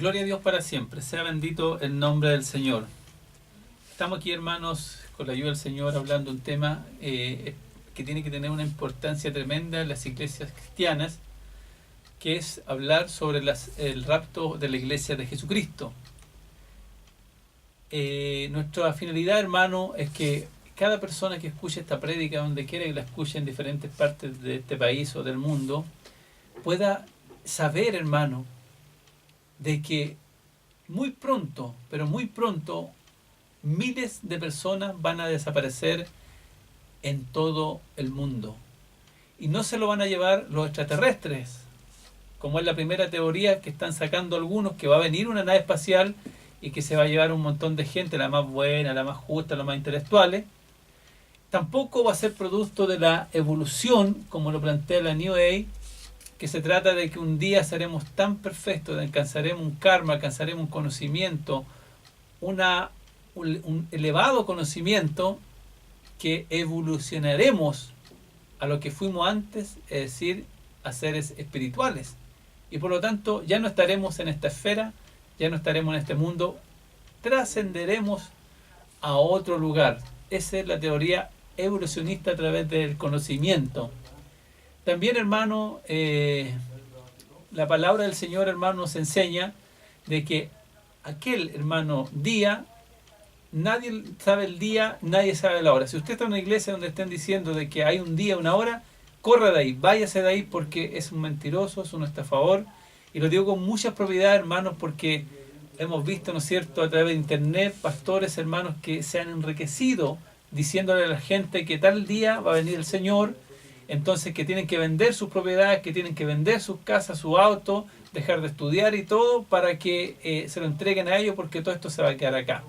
Gloria a Dios para siempre, sea bendito el nombre del Señor. Estamos aquí, hermanos, con la ayuda del Señor, hablando un tema que tiene que tener una importancia tremenda en las iglesias cristianas, que es hablar sobre el rapto de la iglesia de Jesucristo. Nuestra finalidad, hermano, es que cada persona que escuche esta prédica, donde quiera que la escuche en diferentes partes de este país o del mundo, pueda saber, hermano, de que muy pronto, pero muy pronto, miles de personas van a desaparecer en todo el mundo. Y no se lo van a llevar los extraterrestres, como es la primera teoría que están sacando algunos, que va a venir una nave espacial y que se va a llevar un montón de gente, la más buena, la más justa, la más intelectuales. Tampoco va a ser producto de la evolución, como lo plantea la New Age, que se trata de que un día seremos tan perfectos, alcanzaremos un karma, alcanzaremos un conocimiento, un elevado conocimiento, que evolucionaremos a lo que fuimos antes, es decir, a seres espirituales. Y por lo tanto ya no estaremos en esta esfera, ya no estaremos en este mundo, trascenderemos a otro lugar. Esa es la teoría evolucionista a través del conocimiento. También, hermano, la palabra del Señor, hermano, nos enseña de que aquel, hermano, día, nadie sabe el día, nadie sabe la hora. Si usted está en una iglesia donde estén diciendo de que hay un día, una hora, corra de ahí, váyase de ahí, porque es un mentiroso, es un estafador. Y lo digo con mucha propiedad, hermanos, porque hemos visto, ¿no es cierto?, a través de internet, pastores, hermanos, que se han enriquecido diciéndole a la gente que tal día va a venir el Señor. Entonces, que tienen que vender sus propiedades, que tienen que vender sus casas, su auto, dejar de estudiar y todo para que se lo entreguen a ellos, porque todo esto se va a quedar acá.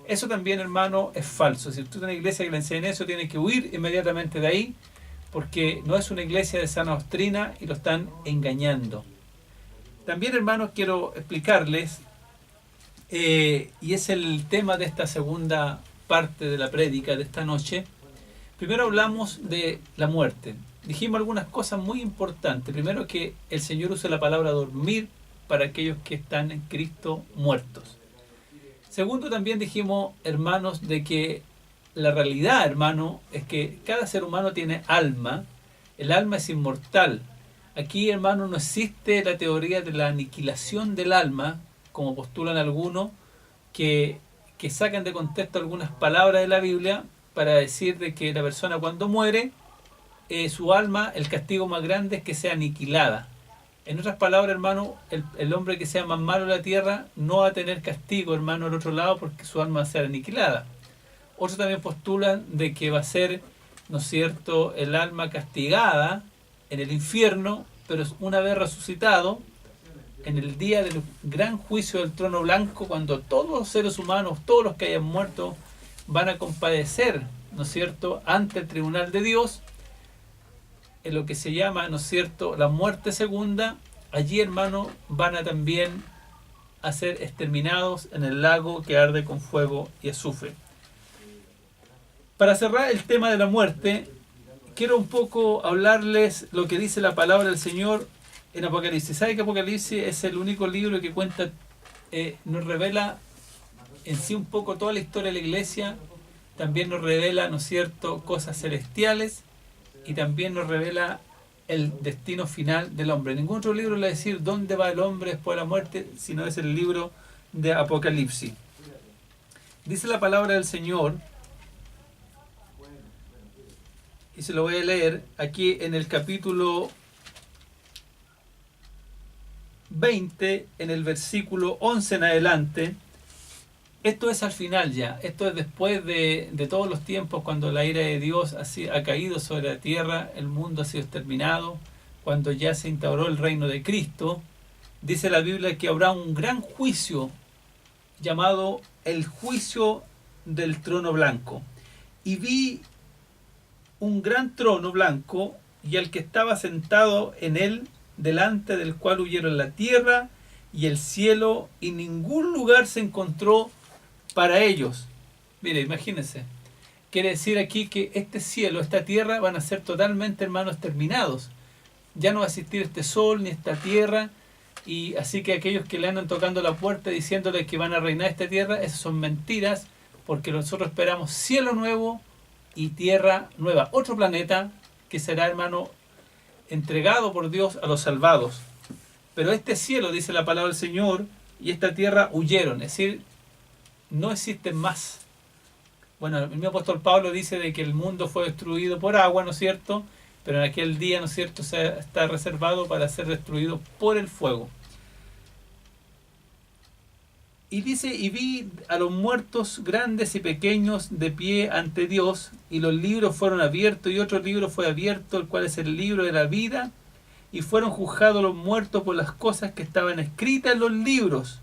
Eso también, hermano, es falso. Si usted es una iglesia que le enseña eso, tiene que huir inmediatamente de ahí, porque no es una iglesia de sana doctrina y lo están engañando. También, hermanos, quiero explicarles, y es el tema de esta segunda parte de la prédica de esta noche. Primero hablamos de la muerte. Dijimos algunas cosas muy importantes. Primero, que el Señor usa la palabra dormir para aquellos que están en Cristo muertos. Segundo, también dijimos, hermanos, de que la realidad, hermano, es que cada ser humano tiene alma. El alma es inmortal. Aquí, hermano, no existe la teoría de la aniquilación del alma, como postulan algunos, que sacan de contexto algunas palabras de la Biblia para decir de que la persona cuando muere, su alma, el castigo más grande es que sea aniquilada. En otras palabras, hermano, el hombre que sea más malo en la tierra no va a tener castigo, hermano, al otro lado, porque su alma va a ser aniquilada. Otros también postulan de que va a ser, ¿no es cierto?, el alma castigada en el infierno, pero una vez resucitado, en el día del gran juicio del trono blanco, cuando todos los seres humanos, todos los que hayan muerto, van a compadecer, ¿no es cierto?, ante el tribunal de Dios, en lo que se llama, ¿no es cierto?, la muerte segunda. Allí, hermano, van a también a ser exterminados en el lago que arde con fuego y azufre. Para cerrar el tema de la muerte, quiero un poco hablarles lo que dice la palabra del Señor en Apocalipsis. ¿Sabe que Apocalipsis es el único libro que cuenta, nos revela en sí un poco toda la historia de la iglesia? También nos revela, ¿no es cierto?, cosas celestiales, y también nos revela el destino final del hombre. Ningún otro libro le va a decir dónde va el hombre después de la muerte, sino es el libro de Apocalipsis. Dice la palabra del Señor, y se lo voy a leer aquí en el capítulo 20, en el versículo 11 en adelante. Esto es al final ya, esto es después de todos los tiempos, cuando la ira de Dios ha caído sobre la tierra, el mundo ha sido exterminado, cuando ya se instauró el reino de Cristo. Dice la Biblia que habrá un gran juicio llamado el juicio del trono blanco. Y vi un gran trono blanco y al que estaba sentado en él, delante del cual huyeron la tierra y el cielo, y ningún lugar se encontró para ellos. Mire, imagínense. Quiere decir aquí que este cielo, esta tierra, van a ser totalmente, hermanos, terminados. Ya no va a existir este sol ni esta tierra, Y así que aquellos que le andan tocando la puerta diciéndole que van a reinar esta tierra, esas son mentiras, porque nosotros esperamos cielo nuevo y tierra nueva, otro planeta que será, hermano, entregado por Dios a los salvados. Pero este cielo, dice la palabra del Señor, y esta tierra huyeron, es decir, no existen más. Bueno, el mismo apóstol Pablo dice de que el mundo fue destruido por agua, ¿no es cierto? Pero en aquel día, ¿no es cierto?, está reservado para ser destruido por el fuego. Y dice, y vi a los muertos grandes y pequeños de pie ante Dios, y los libros fueron abiertos, y otro libro fue abierto, el cual es el libro de la vida, y fueron juzgados los muertos por las cosas que estaban escritas en los libros,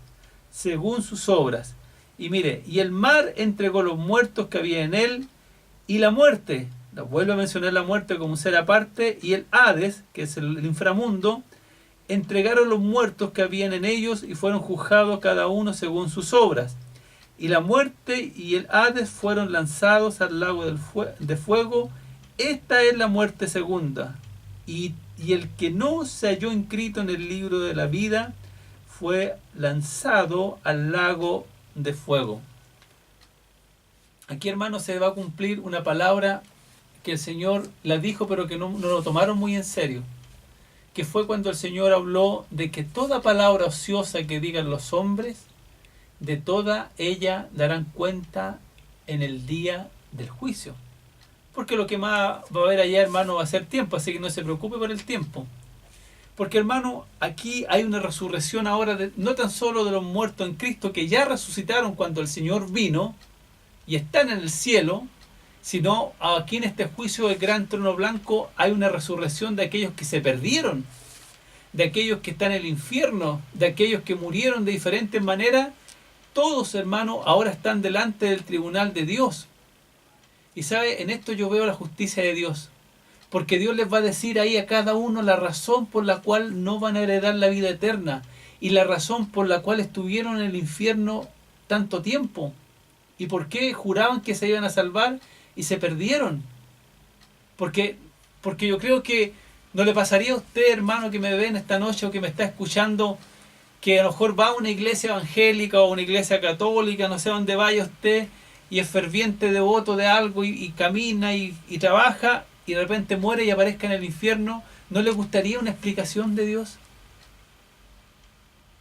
según sus obras. Y mire, y el mar entregó los muertos que había en él, y la muerte, vuelve a mencionar la muerte como un ser aparte, y el Hades, que es el inframundo, entregaron los muertos que habían en ellos y fueron juzgados cada uno según sus obras. Y la muerte y el Hades fueron lanzados al lago de fuego. Esta es la muerte segunda. Y el que no se halló inscrito en el libro de la vida fue lanzado al lago de fuego. Aquí, hermanos, se va a cumplir una palabra que el Señor la dijo, pero que no lo tomaron muy en serio, que fue cuando el Señor habló de que toda palabra ociosa que digan los hombres, de toda ella darán cuenta en el día del juicio. Porque lo que más va a haber allá, hermano, va a ser tiempo, así que no se preocupe por el tiempo. Porque, hermano, aquí hay una resurrección ahora, no tan solo de los muertos en Cristo, que ya resucitaron cuando el Señor vino y están en el cielo, sino aquí en este juicio del gran trono blanco hay una resurrección de aquellos que se perdieron, de aquellos que están en el infierno, de aquellos que murieron de diferentes maneras. Todos, hermanos, ahora están delante del tribunal de Dios. Y sabe, en esto yo veo la justicia de Dios, porque Dios les va a decir ahí a cada uno la razón por la cual no van a heredar la vida eterna y la razón por la cual estuvieron en el infierno tanto tiempo y por qué juraban que se iban a salvar y se perdieron. Porque yo creo que no le pasaría a usted, hermano, que me ve en esta noche o que me está escuchando, que a lo mejor va a una iglesia evangélica o una iglesia católica, no sé dónde vaya usted, y es ferviente devoto de algo y camina y trabaja y de repente muere y aparezca en el infierno. ¿No le gustaría una explicación de Dios?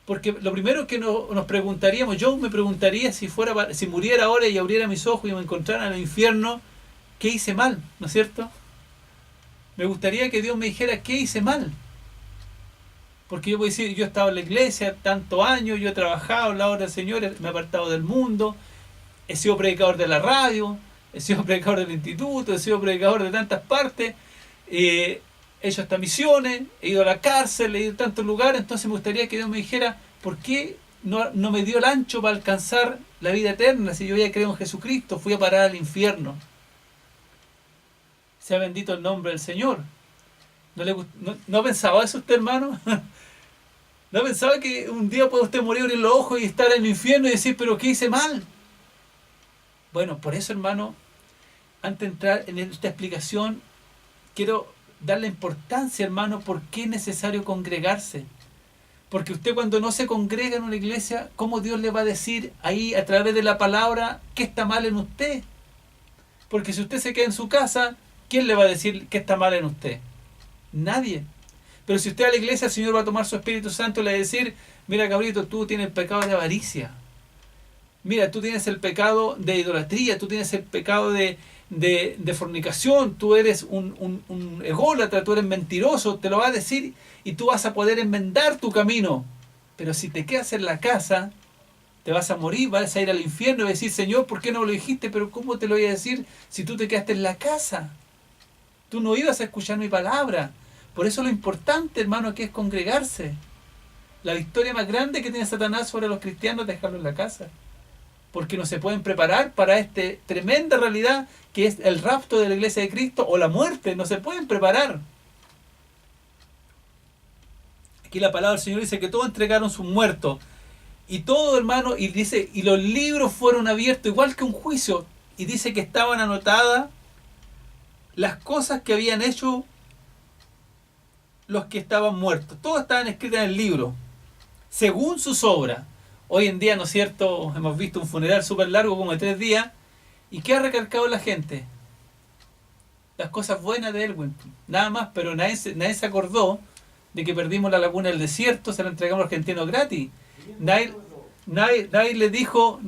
Porque lo primero que nos preguntaríamos, yo me preguntaría si muriera ahora y abriera mis ojos y me encontrara en el infierno, ¿qué hice mal? ¿No es cierto? Me gustaría que Dios me dijera qué hice mal. Porque yo puedo decir, yo he estado en la iglesia tantos años, yo he trabajado al lado del Señor, me he apartado del mundo, he sido predicador de la radio, he sido predicador del instituto, he sido predicador de tantas partes, he hecho hasta misiones, he ido a la cárcel, he ido a tantos lugares. Entonces me gustaría que Dios me dijera, ¿por qué no me dio el ancho para alcanzar la vida eterna? Si yo ya creo en Jesucristo, fui a parar al infierno. Sea bendito el nombre del Señor. ¿No pensaba eso usted, hermano? ¿No pensaba que un día puede usted morir, abrir los ojos y estar en el infierno y decir, pero qué hice mal? Bueno, por eso, hermano, antes de entrar en esta explicación, quiero darle importancia, hermano, por qué es necesario congregarse. Porque usted cuando no se congrega en una iglesia, ¿cómo Dios le va a decir ahí a través de la palabra qué está mal en usted? Porque si usted se queda en su casa, ¿quién le va a decir qué está mal en usted? Nadie. Pero si usted a la iglesia, el Señor va a tomar su Espíritu Santo y le va a decir, mira, cabrito, tú tienes el pecado de avaricia. Mira, tú tienes el pecado de idolatría, tú tienes el pecado de fornicación, tú eres un ególatra, tú eres mentiroso, te lo va a decir y tú vas a poder enmendar tu camino. Pero si te quedas en la casa, te vas a morir, vas a ir al infierno y vas a decir, Señor, ¿por qué no me lo dijiste? Pero ¿cómo te lo voy a decir si tú te quedaste en la casa? Tú no ibas a escuchar mi palabra. Por eso lo importante, hermano, que es congregarse. La victoria más grande que tiene Satanás sobre los cristianos es dejarlo en la casa. Porque no se pueden preparar para esta tremenda realidad que es el rapto de la iglesia de Cristo o la muerte. No se pueden preparar. Aquí la palabra del Señor dice que todos entregaron sus muertos. Y todo, hermano, y dice, y los libros fueron abiertos, igual que un juicio. Y dice que estaban anotadas las cosas que habían hecho los que estaban muertos. Todas estaban escritas en el libro. según sus obras. Hoy en día, ¿no es cierto?, hemos visto un funeral súper largo, como de 3 días, ¿y qué ha recalcado la gente? Las cosas buenas de Elwin, nada más, pero nadie se acordó de que perdimos la laguna del desierto, se la entregamos a los argentinos gratis. Nadie le dijo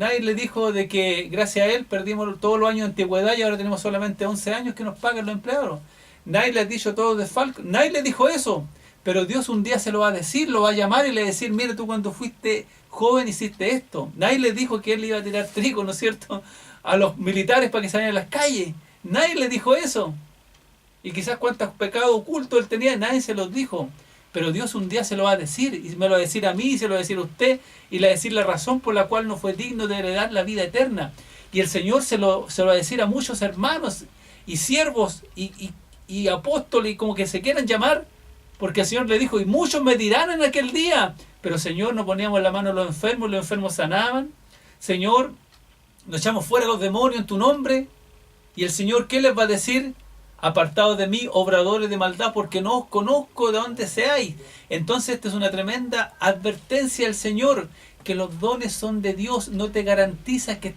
de que gracias a él perdimos todos los años de antigüedad y ahora tenemos solamente 11 años que nos pagan los empleados. Nadie le ha dicho todo de Falco, nadie le dijo eso. Pero Dios un día se lo va a decir, lo va a llamar y le va a decir, mira, tú cuando fuiste joven hiciste esto. Nadie le dijo que él le iba a tirar trigo, ¿no es cierto?, a los militares para que salieran a las calles. Nadie le dijo eso. Y quizás cuántos pecados ocultos él tenía, nadie se los dijo. Pero Dios un día se lo va a decir, y me lo va a decir a mí, y se lo va a decir a usted, y le va a decir la razón por la cual no fue digno de heredar la vida eterna. Y el Señor se lo va a decir a muchos hermanos, y siervos, y apóstoles, y como que se quieran llamar, porque el Señor le dijo, y muchos me dirán en aquel día, pero Señor, no poníamos la mano a los enfermos sanaban. Señor, nos echamos fuera los demonios en tu nombre. Y el Señor, ¿qué les va a decir? Apartados de mí, obradores de maldad, porque no os conozco de dónde seáis. Entonces esta es una tremenda advertencia del Señor, que los dones son de Dios, no te garantiza que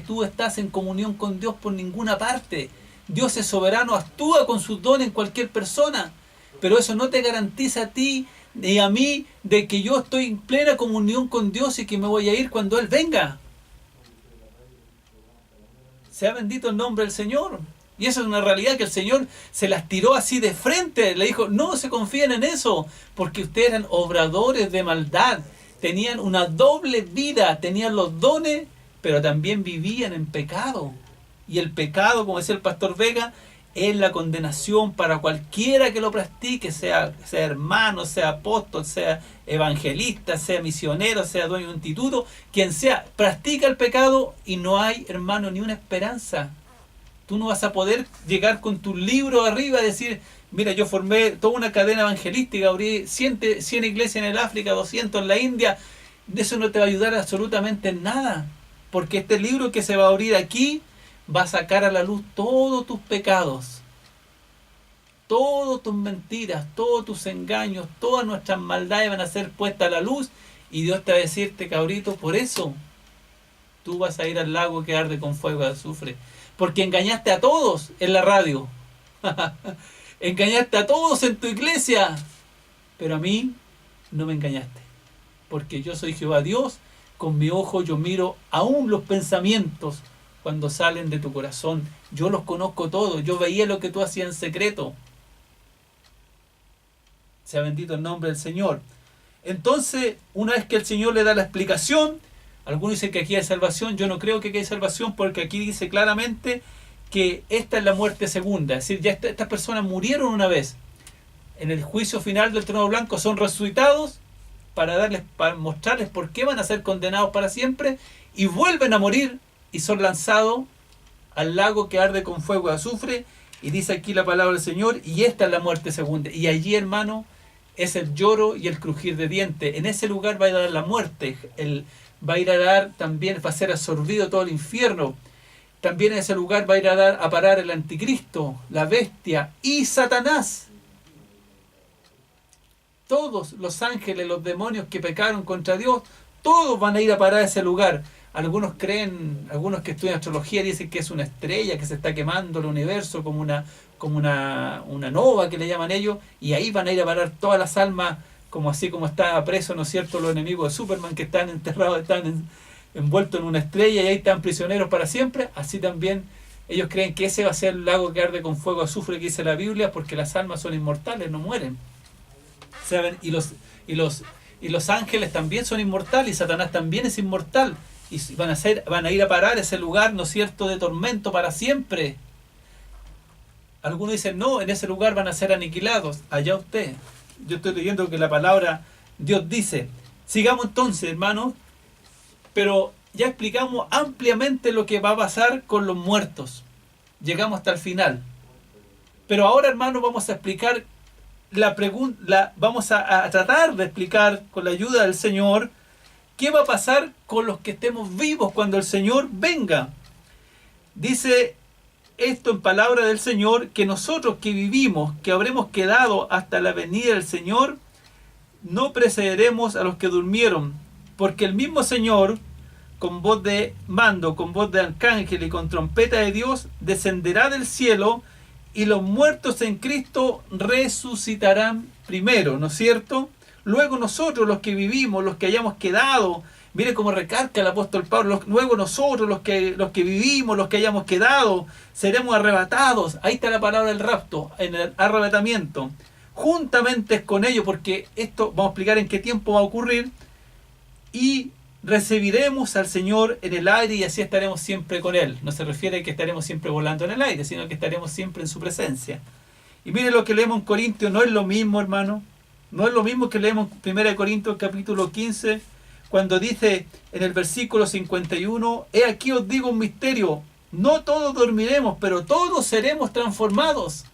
tú estás en comunión con Dios por ninguna parte. Dios es soberano, actúa con sus dones en cualquier persona, pero eso no te garantiza a ti ni a mí de que yo estoy en plena comunión con Dios y que me voy a ir cuando Él venga. Sea bendito el nombre del Señor. Y eso es una realidad que el Señor se las tiró así de frente. Le dijo, no se confíen en eso, porque ustedes eran obradores de maldad. Tenían una doble vida, tenían los dones, pero también vivían en pecado. Y el pecado, como decía el pastor Vega, es la condenación para cualquiera que lo practique, sea hermano, sea apóstol, sea evangelista, sea misionero, sea dueño de un instituto, quien sea, practica el pecado y no hay, hermano, ni una esperanza. Tú no vas a poder llegar con tu libro arriba y decir, mira, yo formé toda una cadena evangelística, abrí 100 iglesias en el África, 200 en la India. Eso no te va a ayudar absolutamente en nada, porque este libro que se va a abrir aquí va a sacar a la luz todos tus pecados, todas tus mentiras, todos tus engaños, todas nuestras maldades van a ser puestas a la luz, y Dios te va a decirte, cabrito, por eso tú vas a ir al lago que arde con fuego de azufre, porque engañaste a todos en la radio, engañaste a todos en tu iglesia, pero a mí no me engañaste, porque yo soy Jehová Dios, con mi ojo yo miro aún los pensamientos cuando salen de tu corazón. Yo los conozco todos. Yo veía lo que tú hacías en secreto. Sea bendito el nombre del Señor. Entonces, una vez que el Señor le da la explicación, algunos dicen que aquí hay salvación. Yo no creo que aquí hay salvación, porque aquí dice claramente que esta es la muerte segunda. Es decir, ya estas personas murieron una vez. En el juicio final del trono blanco son resucitados para mostrarles por qué van a ser condenados para siempre, y vuelven a morir y son lanzados al lago que arde con fuego de azufre. Y dice aquí la palabra del Señor, y esta es la muerte segunda. Y allí, hermano, es el lloro y el crujir de dientes. En ese lugar va a ir a dar la muerte. Va a ir a dar también, va a ser absorbido todo el infierno. También en ese lugar va a ir a parar el anticristo, la bestia y Satanás. Todos los ángeles, los demonios que pecaron contra Dios, todos van a ir a parar a ese lugar. Algunos que estudian astrología dicen que es una estrella que se está quemando el universo, como una nova que le llaman ellos, y ahí van a ir a parar todas las almas, como así como está preso, ¿no es cierto?, los enemigos de Superman, que están enterrados, están envueltos en una estrella y ahí están prisioneros para siempre. Así también ellos creen que ese va a ser el lago que arde con fuego azufre que dice la Biblia, porque las almas son inmortales, no mueren. ¿Saben? Y los ángeles también son inmortales, y Satanás también es inmortal. Y van a ir a parar ese lugar, ¿no es cierto?, de tormento para siempre. Algunos dicen, no, en ese lugar van a ser aniquilados. Allá usted. Yo estoy leyendo que la palabra Dios dice. Sigamos entonces, hermanos. Pero ya explicamos ampliamente lo que va a pasar con los muertos. Llegamos hasta el final. Pero ahora, hermanos, vamos a explicar vamos a tratar de explicar con la ayuda del Señor qué va a pasar con los que estemos vivos cuando el Señor venga. Dice esto en palabra del Señor, que nosotros que vivimos, que habremos quedado hasta la venida del Señor, no precederemos a los que durmieron, porque el mismo Señor, con voz de mando, con voz de arcángel y con trompeta de Dios, descenderá del cielo, y los muertos en Cristo resucitarán primero, ¿no es cierto? Luego nosotros, los que vivimos, los que hayamos quedado, mire cómo recarga el apóstol Pablo, luego nosotros, los que vivimos, los que hayamos quedado, seremos arrebatados. Ahí está la palabra del rapto, en el arrebatamiento, juntamente con ellos, porque esto vamos a explicar en qué tiempo va a ocurrir, y recibiremos al Señor en el aire, y así estaremos siempre con Él. No se refiere a que estaremos siempre volando en el aire, sino que estaremos siempre en su presencia. Y mire lo que leemos en Corintios, no es lo mismo, hermano. No es lo mismo que leemos en 1 Corintios capítulo 15, cuando dice en el versículo 51, he aquí os digo un misterio, no todos dormiremos, pero todos seremos transformados.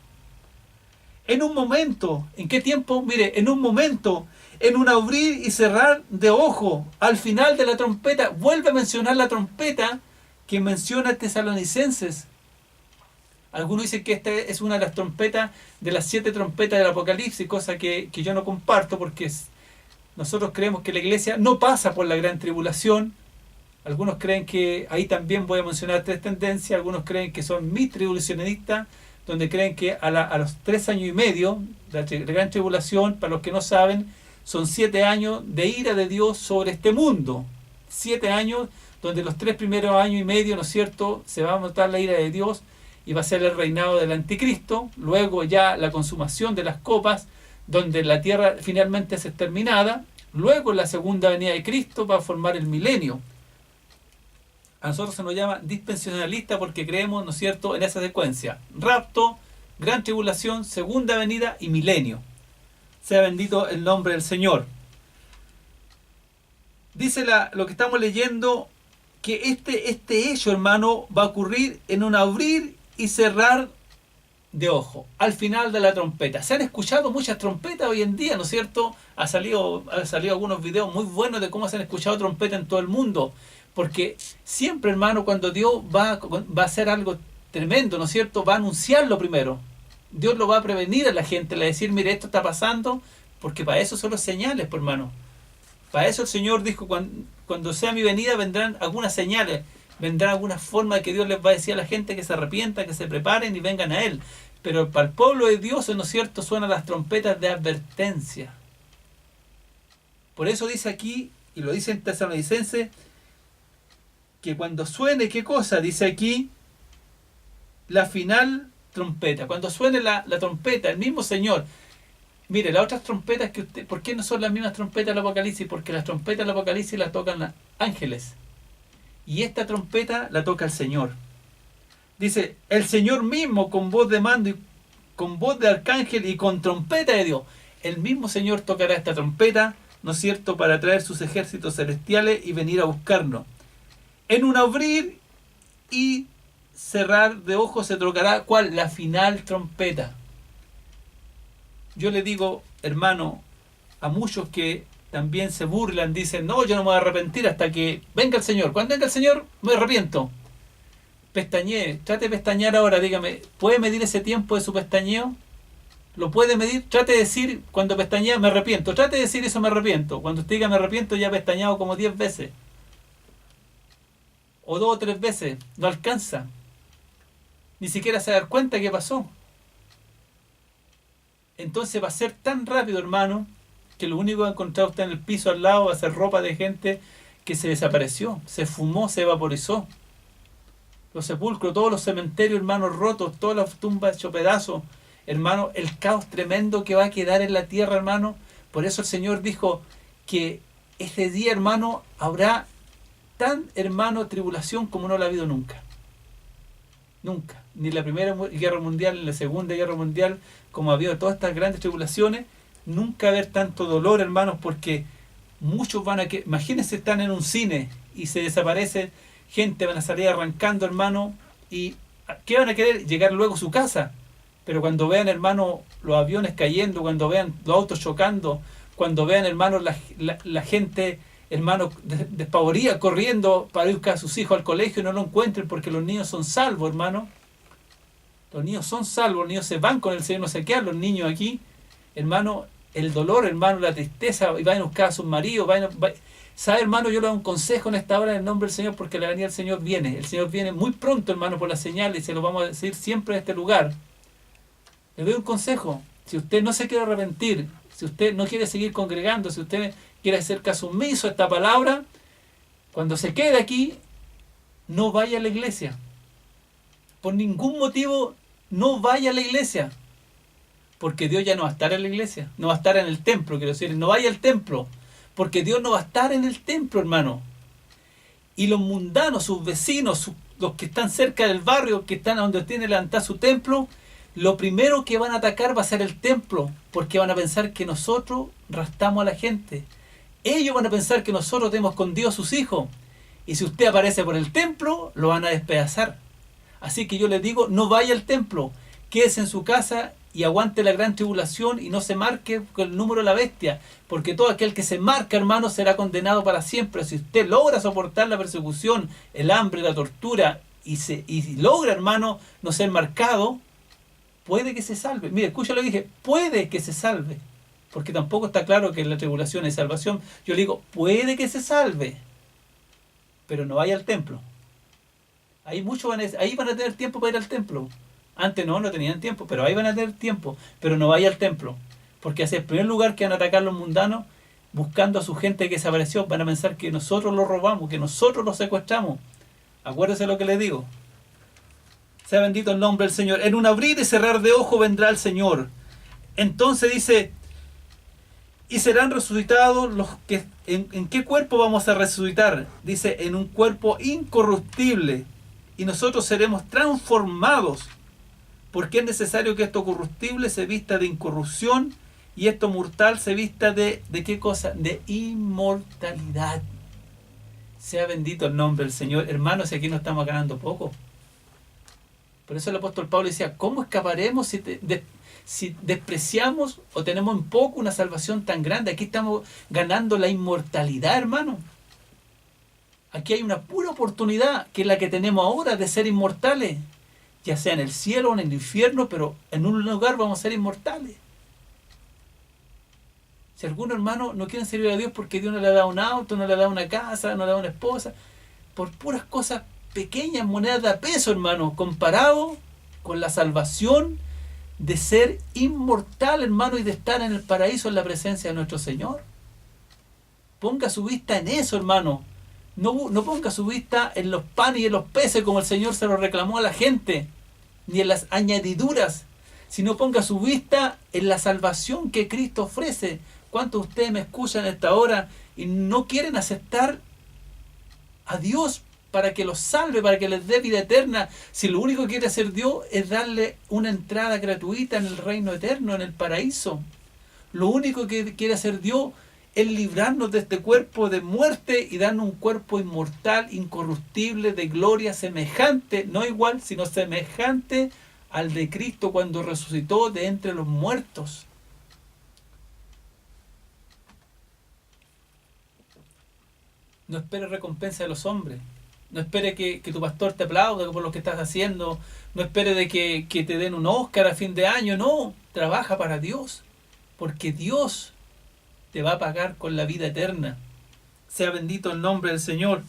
En un momento, ¿en qué tiempo? Mire, en un momento, en un abrir y cerrar de ojo, al final de la trompeta, vuelve a mencionar la trompeta que menciona Tesalonicenses. Algunos dicen que esta es una de las trompetas, de las 7 trompetas del Apocalipsis, cosa que yo no comparto, porque nosotros creemos que la iglesia no pasa por la gran tribulación. Algunos creen que, ahí también voy a mencionar 3 tendencias, algunos creen que son mis tribulacionistas, donde creen que a los 3 años y medio, la gran tribulación, para los que no saben, son 7 años de ira de Dios sobre este mundo. 7 años donde los 3 primeros años y medio, ¿no es cierto?, se va a notar la ira de Dios y va a ser el reinado del anticristo. Luego ya la consumación de las copas, donde la tierra finalmente es exterminada. Luego la segunda venida de Cristo va a formar el milenio. A nosotros se nos llama dispensacionalista porque creemos, ¿no es cierto?, en esa secuencia: rapto, gran tribulación, segunda venida y milenio. Sea bendito el nombre del Señor. Dice lo que estamos leyendo, que este hecho, hermano, va a ocurrir en un abrir y cerrar de ojo, al final de la trompeta. Se han escuchado muchas trompetas hoy en día, ¿no es cierto? Han salido algunos videos muy buenos de cómo se han escuchado trompetas en todo el mundo. Porque siempre, hermano, cuando Dios va a hacer algo tremendo, ¿no es cierto?, va a anunciarlo primero. Dios lo va a prevenir a la gente, le va a decir, mire, esto está pasando, porque para eso son los señales, pues, hermano. Para eso el Señor dijo, cuando sea mi venida vendrán algunas señales, vendrán algunas formas que Dios les va a decir a la gente que se arrepienta, que se preparen y vengan a Él. Pero para el pueblo de Dios, ¿no es cierto?, suenan las trompetas de advertencia. Por eso dice aquí, y lo dice en Tesalonicenses, que cuando suene, ¿qué cosa? Dice aquí, la final trompeta. Cuando suene la trompeta, el mismo Señor. Mire, las otras trompetas que usted... ¿Por qué no son las mismas trompetas del Apocalipsis? Porque las trompetas del Apocalipsis las tocan los ángeles. Y esta trompeta la toca el Señor. Dice, el Señor mismo con voz de mando y con voz de arcángel y con trompeta de Dios. El mismo Señor tocará esta trompeta, ¿no es cierto?, para traer sus ejércitos celestiales y venir a buscarnos. En un abrir y cerrar de ojos se tocará, ¿cuál? La final trompeta. Yo le digo, hermano, a muchos que también se burlan, dicen, no, yo no me voy a arrepentir hasta que venga el Señor. Cuando venga el Señor, me arrepiento. Pestañee, trate de pestañear ahora, dígame, ¿puede medir ese tiempo de su pestañeo? ¿Lo puede medir? Trate de decir, cuando pestañea, me arrepiento. Trate de decir eso, me arrepiento. Cuando usted diga me arrepiento, ya ha pestañeado como 10 veces. O 2 o 3 veces. No alcanza. Ni siquiera se da cuenta que pasó. Entonces va a ser tan rápido, hermano, que lo único que va a encontrar usted en el piso al lado va a ser ropa de gente que se desapareció, se fumó, se vaporizó. Los sepulcros, todos los cementerios, hermanos, rotos, todas las tumbas hechos pedazos. Hermano, el caos tremendo que va a quedar en la tierra, hermano. Por eso el Señor dijo que ese día, hermano, habrá tan, hermano, tribulación como no la ha habido nunca. Nunca. Ni la Primera Guerra Mundial, ni la Segunda Guerra Mundial, como ha habido todas estas grandes tribulaciones, nunca haber tanto dolor, hermanos, porque muchos van a imagínense, están en un cine y se desaparece gente, van a salir arrancando, hermano, y ¿qué van a querer? Llegar luego a su casa. Pero cuando vean, hermano, los aviones cayendo, cuando vean los autos chocando, cuando vean, hermano, la gente, hermano, despavorida, corriendo para ir a buscar a sus hijos al colegio y no lo encuentren porque los niños son salvos, hermano. Los niños son salvos, los niños se van con el Señor, no se quedan los niños aquí. Hermano, el dolor, hermano, la tristeza, y vayan a buscar a sus maridos, ¿sabe, hermano? Yo le doy un consejo en esta hora en el nombre del Señor, porque la venida del Señor viene. El Señor viene muy pronto, hermano, por la señal, y se lo vamos a decir siempre en este lugar. Le doy un consejo. Si usted no se quiere arrepentir, si usted no quiere seguir congregando, si usted quiere hacer caso omiso a esta palabra, cuando se quede aquí, no vaya a la iglesia. Por ningún motivo, no vaya a la iglesia. Porque Dios ya no va a estar en la iglesia, no va a estar en el templo, quiero decir, no vaya al templo. Porque Dios no va a estar en el templo, hermano. Y los mundanos, sus vecinos, los que están cerca del barrio, que están donde tiene levantado su templo, lo primero que van a atacar va a ser el templo, porque van a pensar que nosotros rastamos a la gente. Ellos van a pensar que nosotros tenemos escondido a sus hijos. Y si usted aparece por el templo, lo van a despedazar. Así que yo les digo, no vaya al templo, quédese en su casa y aguante la gran tribulación y no se marque con el número de la bestia, porque todo aquel que se marca, hermano, será condenado para siempre. Si usted logra soportar la persecución, el hambre, la tortura, y logra, hermano, no ser marcado, puede que se salve. Mire, escucha lo que dije, puede que se salve, porque tampoco está claro que en la tribulación hay salvación. Yo le digo, puede que se salve, pero no vaya al templo. Ahí van a tener tiempo para ir al templo. Antes no tenían tiempo, pero ahí van a tener tiempo. Pero no vaya al templo, porque es el primer lugar que van a atacar los mundanos, buscando a su gente que desapareció. Van a pensar que nosotros lo robamos, que nosotros lo secuestramos. Acuérdese lo que les digo. Sea bendito el nombre del Señor. En un abrir y cerrar de ojo vendrá el Señor. Entonces dice, y serán resucitados los que... ¿En qué cuerpo vamos a resucitar? Dice, en un cuerpo incorruptible. Y nosotros seremos transformados. Porque es necesario que esto corruptible se vista de incorrupción y esto mortal se vista ¿de qué cosa? De inmortalidad. Sea bendito el nombre del Señor. Hermanos, aquí no estamos ganando poco. Por eso el apóstol Pablo decía, ¿cómo escaparemos si despreciamos o tenemos en poco una salvación tan grande? Aquí estamos ganando la inmortalidad, hermano. Aquí hay una pura oportunidad, que es la que tenemos ahora, de ser inmortales. Ya sea en el cielo o en el infierno, pero en un lugar vamos a ser inmortales. Si algunos hermanos no quieren servir a Dios porque Dios no le ha dado un auto, no le ha dado una casa, no le ha dado una esposa, por puras cosas pequeñas, monedas de a peso, hermano, comparado con la salvación de ser inmortal, hermano, y de estar en el paraíso en la presencia de nuestro Señor. Ponga su vista en eso, hermano. No ponga su vista en los panes y en los peces como el Señor se lo reclamó a la gente, ni en las añadiduras, sino ponga su vista en la salvación que Cristo ofrece. ¿Cuántos de ustedes me escuchan en esta hora y no quieren aceptar a Dios para que los salve, para que les dé vida eterna, si lo único que quiere hacer Dios es darle una entrada gratuita en el reino eterno, en el paraíso? Lo único que quiere hacer Dios es librarnos de este cuerpo de muerte y darnos un cuerpo inmortal, incorruptible, de gloria, semejante, no igual, sino semejante al de Cristo cuando resucitó de entre los muertos. No espere recompensa de los hombres. No espere que tu pastor te aplaude por lo que estás haciendo. No espere de que te den un Oscar a fin de año. No, trabaja para Dios, porque Dios te va a pagar con la vida eterna. Sea bendito el nombre del Señor.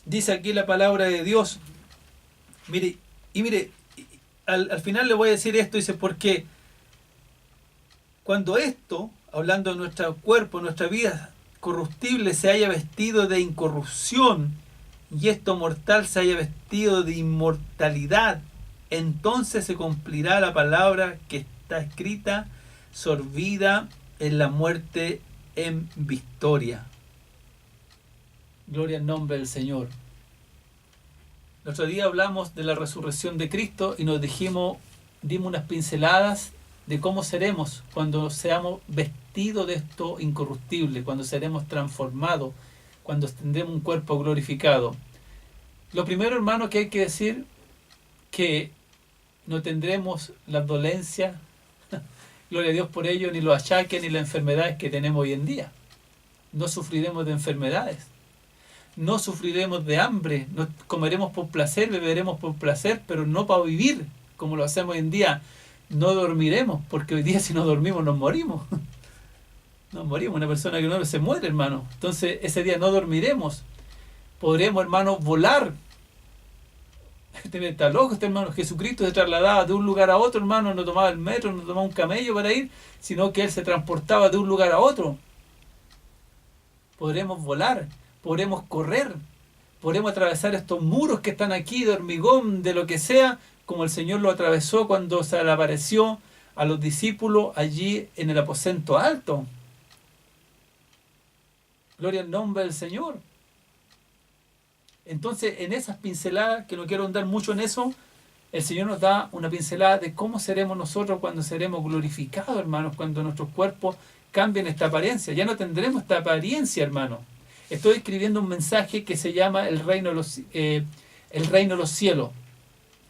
Dice aquí la palabra de Dios. Mire, al final le voy a decir esto, dice, porque cuando esto, hablando de nuestro cuerpo, nuestra vida corruptible, se haya vestido de incorrupción, y esto mortal se haya vestido de inmortalidad, entonces se cumplirá la palabra que está escrita, sorbida en la muerte en victoria. Gloria al nombre del Señor. El otro día hablamos de la resurrección de Cristo y dimos unas pinceladas de cómo seremos cuando seamos vestidos de esto incorruptible, cuando seremos transformados, cuando tendremos un cuerpo glorificado. Lo primero, hermano, que hay que decir, que no tendremos las dolencias, gloria a Dios por ello, ni los achaques, ni las enfermedades que tenemos hoy en día. No sufriremos de enfermedades. No sufriremos de hambre. No comeremos por placer, beberemos por placer, pero no para vivir, como lo hacemos hoy en día. No dormiremos, porque hoy día si no dormimos nos morimos. Nos morimos, una persona que no se muere, hermano. Entonces ese día no dormiremos. Podremos, hermano, volar. Este está loco, este hermano. Jesucristo se trasladaba de un lugar a otro, hermano. No tomaba el metro, no tomaba un camello para ir, sino que Él se transportaba de un lugar a otro. Podremos volar, podremos correr, podremos atravesar estos muros que están aquí de hormigón, de lo que sea, como el Señor lo atravesó cuando se le apareció a los discípulos allí en el aposento alto. Gloria al nombre del Señor. Entonces, en esas pinceladas, que no quiero andar mucho en eso, el Señor nos da una pincelada de cómo seremos nosotros cuando seremos glorificados, hermanos, cuando nuestros cuerpos cambien esta apariencia. Ya no tendremos esta apariencia, hermano. Estoy escribiendo un mensaje que se llama el reino de los cielos.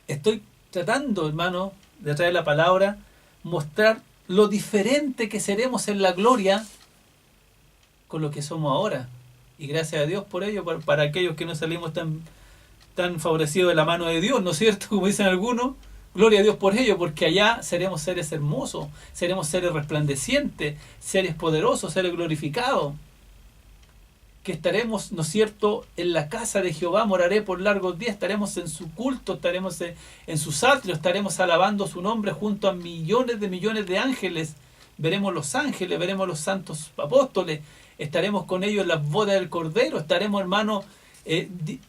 Estoy tratando, hermano, de traer la palabra, mostrar lo diferente que seremos en la gloria con lo que somos ahora. Y gracias a Dios por ello, para aquellos que no salimos tan favorecidos de la mano de Dios, ¿no es cierto? Como dicen algunos, gloria a Dios por ello, porque allá seremos seres hermosos, seremos seres resplandecientes, seres poderosos, seres glorificados, que estaremos, ¿no es cierto?, en la casa de Jehová, moraré por largos días, estaremos en su culto, estaremos en sus atrios, estaremos alabando su nombre junto a millones de ángeles, veremos los ángeles, veremos los santos apóstoles, estaremos con ellos en las bodas del Cordero, estaremos, hermanos,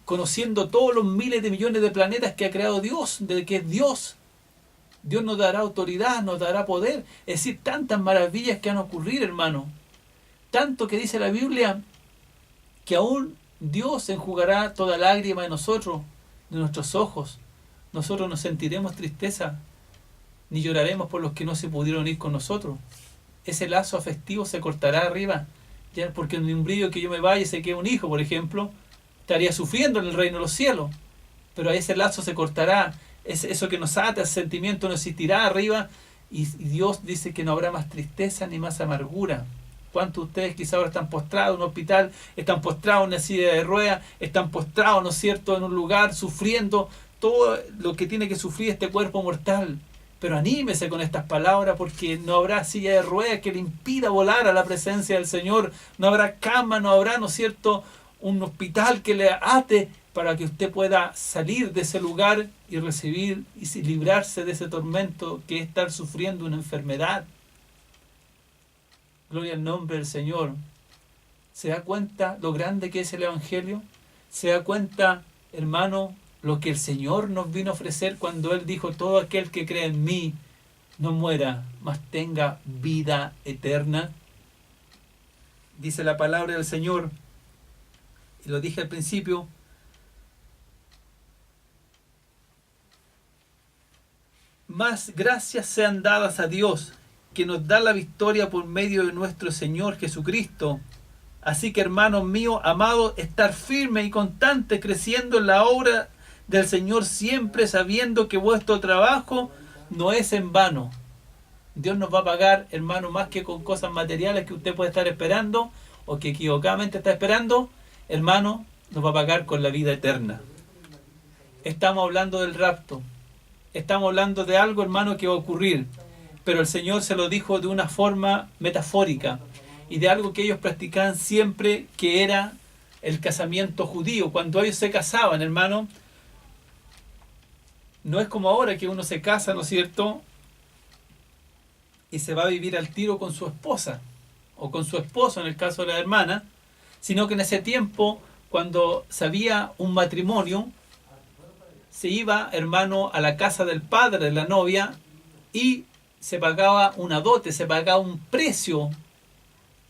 conociendo todos los miles de millones de planetas que ha creado Dios, de que es Dios. Dios nos dará autoridad, nos dará poder. Es decir, tantas maravillas que han ocurrido, hermano. Tanto que dice la Biblia que aún Dios enjugará toda lágrima de nosotros, de nuestros ojos. Nosotros no sentiremos tristeza, ni lloraremos por los que no se pudieron ir con nosotros. Ese lazo afectivo se cortará arriba, ya, porque en un brillo que yo me vaya y se quede un hijo, por ejemplo, estaría sufriendo en el reino de los cielos, pero ese lazo se cortará, eso que nos ata, ese sentimiento no existirá arriba, y Dios dice que no habrá más tristeza ni más amargura. ¿Cuántos de ustedes quizás ahora están postrados en un hospital, están postrados en una silla de ruedas, están postrados, ¿no es cierto?, en un lugar, sufriendo todo lo que tiene que sufrir este cuerpo mortal? Pero anímese con estas palabras, porque no habrá silla de ruedas que le impida volar a la presencia del Señor, no habrá cama, no habrá, ¿no es cierto?, un hospital que le ate para que usted pueda salir de ese lugar y recibir y librarse de ese tormento que es estar sufriendo una enfermedad. Gloria al nombre del Señor. ¿Se da cuenta lo grande que es el Evangelio? ¿Se da cuenta, hermano, lo que el Señor nos vino a ofrecer cuando Él dijo: todo aquel que cree en mí no muera, mas tenga vida eterna? Dice la palabra del Señor, y lo dije al principio, más gracias sean dadas a Dios, que nos da la victoria por medio de nuestro Señor Jesucristo. Así que, hermanos míos, amados, estar firme y constante, creciendo en la obra del Señor, siempre sabiendo que vuestro trabajo no es en vano. Dios nos va a pagar, hermano, más que con cosas materiales que usted puede estar esperando o que equivocadamente está esperando. Hermano, nos va a pagar con la vida eterna. Estamos hablando del rapto. Estamos hablando de algo, hermano, que va a ocurrir. Pero el Señor se lo dijo de una forma metafórica y de algo que ellos practicaban siempre, que era el casamiento judío. Cuando ellos se casaban, hermano, no es como ahora que uno se casa, ¿no es cierto?, y se va a vivir al tiro con su esposa o con su esposo en el caso de la hermana, sino que en ese tiempo, cuando se había un matrimonio, se iba, hermano, a la casa del padre de la novia y se pagaba una dote, se pagaba un precio.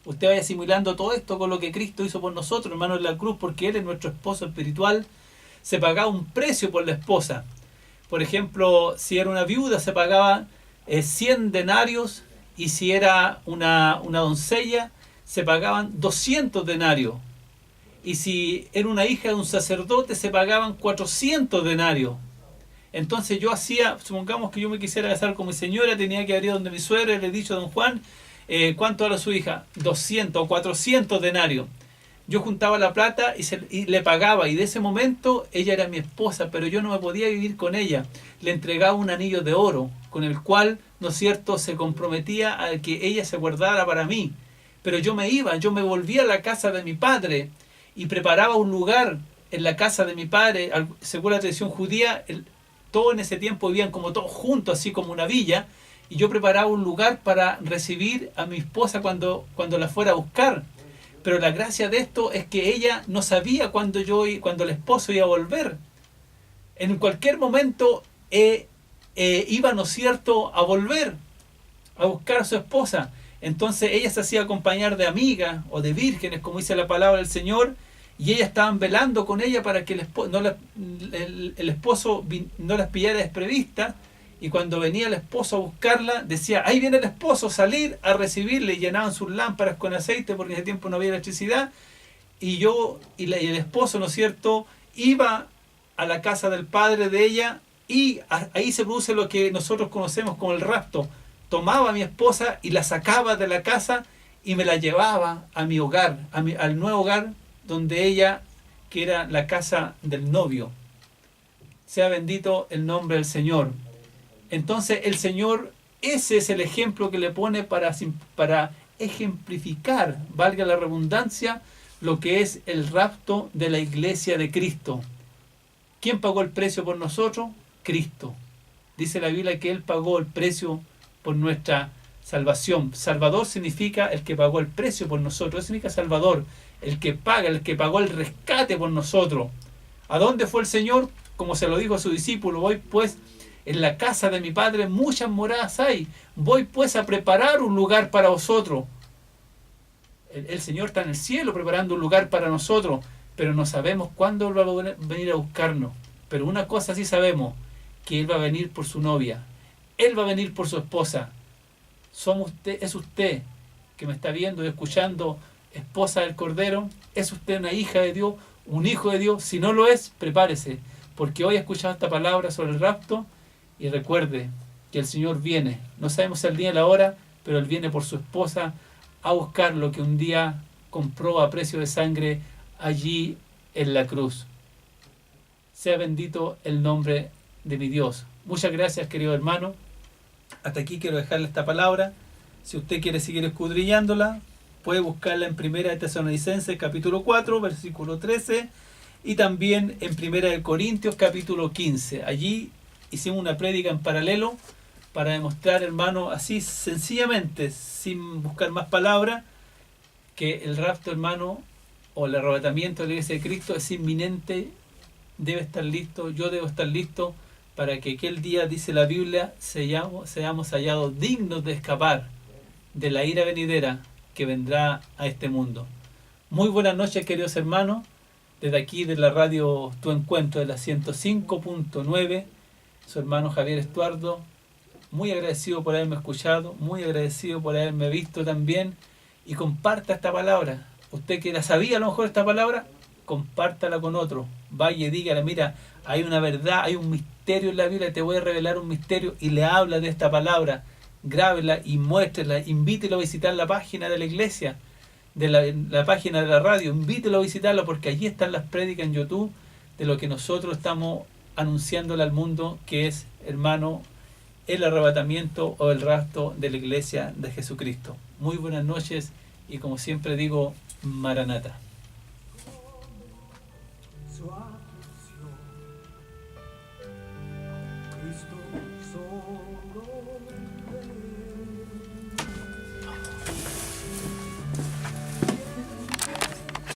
Usted vaya asimilando todo esto con lo que Cristo hizo por nosotros, hermano, en la cruz, porque Él es nuestro esposo espiritual. Se pagaba un precio por la esposa. Por ejemplo, si era una viuda, se pagaba 100 denarios, y si era una doncella, se pagaban 200 denarios. Y si era una hija de un sacerdote, se pagaban 400 denarios. Entonces yo hacía, supongamos que yo me quisiera casar con mi señora, tenía que ir donde mi suegra y le he dicho a don Juan, ¿cuánto era su hija? 200 o 400 denarios. Yo juntaba la plata y le pagaba, y de ese momento ella era mi esposa, pero yo no me podía vivir con ella. Le entregaba un anillo de oro, con el cual, ¿no es cierto?, se comprometía a que ella se guardara para mí. pero yo me volvía a la casa de mi padre y preparaba un lugar en la casa de mi padre. Según la tradición judía, todos en ese tiempo vivían como todos juntos, así como una villa, y yo preparaba un lugar para recibir a mi esposa cuando la fuera a buscar. Pero la gracia de esto es que ella no sabía cuándo el esposo iba a volver. En cualquier momento iba, ¿no es cierto?, a volver a buscar a su esposa. Entonces ella se hacía acompañar de amigas o de vírgenes, como dice la palabra del Señor, y ellas estaban velando con ella para que el esposo no las pillara desprevista. Y cuando venía el esposo a buscarla, decía, ahí viene el esposo, salir a recibirle, y llenaban sus lámparas con aceite, porque en ese tiempo no había electricidad, y el esposo, ¿no es cierto?, iba a la casa del padre de ella, y ahí se produce lo que nosotros conocemos como el rapto. Tomaba a mi esposa y la sacaba de la casa y me la llevaba a mi hogar, al nuevo hogar donde ella, que era la casa del novio. Sea bendito el nombre del Señor. Entonces el Señor, ese es el ejemplo que le pone para ejemplificar, valga la redundancia, lo que es el rapto de la iglesia de Cristo. ¿Quién pagó el precio por nosotros? Cristo. Dice la Biblia que Él pagó el precio por nuestra salvación. Salvador significa el que pagó el precio por nosotros. Eso significa Salvador, el que paga, el que pagó el rescate por nosotros. ¿A dónde fue el Señor? Como se lo dijo a su discípulo, voy pues, en la casa de mi Padre muchas moradas hay. Voy pues a preparar un lugar para vosotros. El Señor está en el cielo preparando un lugar para nosotros, pero no sabemos cuándo Él va a venir a buscarnos. Pero una cosa sí sabemos, que Él va a venir por su novia. Él va a venir por su esposa. Es usted que me está viendo y escuchando, esposa del Cordero. ¿Es usted una hija de Dios, un hijo de Dios? Si no lo es, prepárese, porque hoy he escuchado esta palabra sobre el rapto. Y recuerde que el Señor viene. No sabemos el día y la hora, pero Él viene por su esposa a buscar lo que un día compró a precio de sangre allí en la cruz. Sea bendito el nombre de mi Dios. Muchas gracias, querido hermano. Hasta aquí quiero dejarle esta palabra. Si usted quiere seguir escudriñándola, puede buscarla en Primera de Tesalonicenses capítulo 4, versículo 13, y también en Primera de Corintios capítulo 15. Allí hicimos una prédica en paralelo para demostrar, hermano, así sencillamente, sin buscar más palabras, que el rapto, hermano, o el arrebatamiento de la iglesia de Cristo es inminente, debe estar listo, yo debo estar listo, para que aquel día, dice la Biblia, seamos hallados dignos de escapar de la ira venidera que vendrá a este mundo. Muy buenas noches, queridos hermanos, desde aquí de la radio Tu Encuentro de la 105.9, su hermano Javier Estuardo, muy agradecido por haberme escuchado, muy agradecido por haberme visto también, y comparta esta palabra. Usted que la sabía a lo mejor esta palabra, compártala con otro, vaya y dígale, mira, hay una verdad, hay un misterio en la Biblia, te voy a revelar un misterio, y le habla de esta palabra, grábela y muéstrela, invítelo a visitar la página de la iglesia, de la página de la radio, invítelo a visitarla, porque allí están las prédicas en YouTube de lo que nosotros estamos anunciándole al mundo, que es, hermano, el arrebatamiento o el rapto de la iglesia de Jesucristo. Muy buenas noches y, como siempre digo, Maranata. Cristo solo